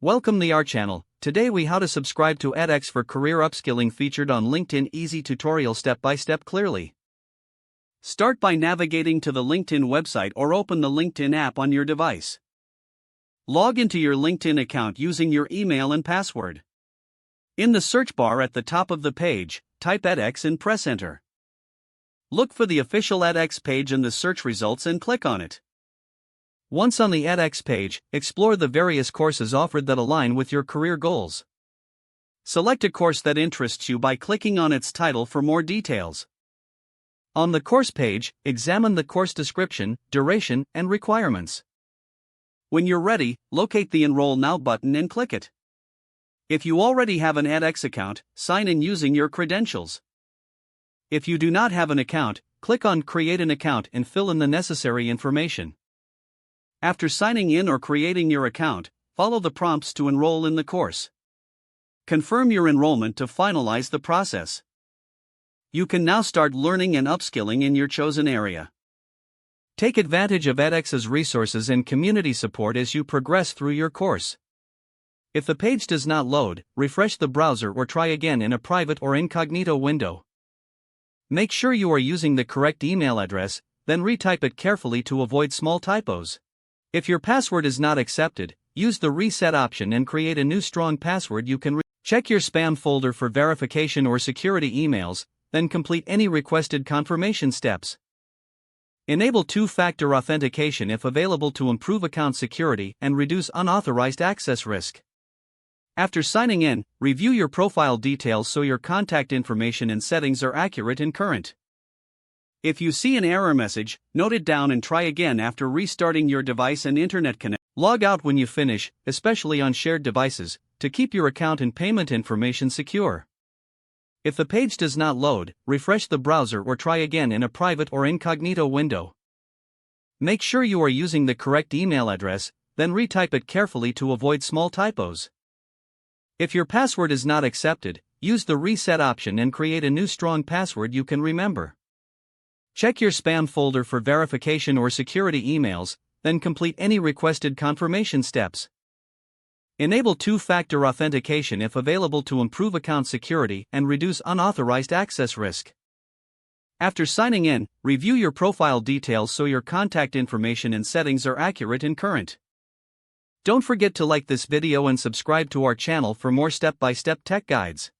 Welcome to our channel. Today we how to subscribe to edX for career upskilling featured on LinkedIn. Easy tutorial step by step clearly. Start by navigating to the LinkedIn website or open the LinkedIn app on your device. Log into your LinkedIn account using your email and password. In the search bar at the top of the page, type edX and press enter. Look for the official edX page in the search results and click on it. Once on the edX page, explore the various courses offered that align with your career goals. Select a course that interests you by clicking on its title for more details. On the course page, examine the course description, duration, and requirements. When you're ready, locate the Enroll Now button and click it. If you already have an edX account, sign in using your credentials. If you do not have an account, click on Create an Account and fill in the necessary information. After signing in or creating your account, follow the prompts to enroll in the course. Confirm your enrollment to finalize the process. You can now start learning and upskilling in your chosen area. Take advantage of edX's resources and community support as you progress through your course. If the page does not load, refresh the browser or try again in a private or incognito window. Make sure you are using the correct email address, then retype it carefully to avoid small typos. If your password is not accepted, use the reset option and create a new strong password. You can check your spam folder for verification or security emails, then complete any requested confirmation steps. Enable two-factor authentication if available to improve account security and reduce unauthorized access risk. After signing in, review your profile details so your contact information and settings are accurate and current. If you see an error message, note it down and try again after restarting your device and internet connection. Log out when you finish, especially on shared devices, to keep your account and payment information secure. If the page does not load, refresh the browser or try again in a private or incognito window. Make sure you are using the correct email address, then retype it carefully to avoid small typos. If your password is not accepted, use the reset option and create a new strong password you can remember. Check your spam folder for verification or security emails, then complete any requested confirmation steps. Enable two-factor authentication if available to improve account security and reduce unauthorized access risk. After signing in, review your profile details so your contact information and settings are accurate and current. Don't forget to like this video and subscribe to our channel for more step-by-step tech guides.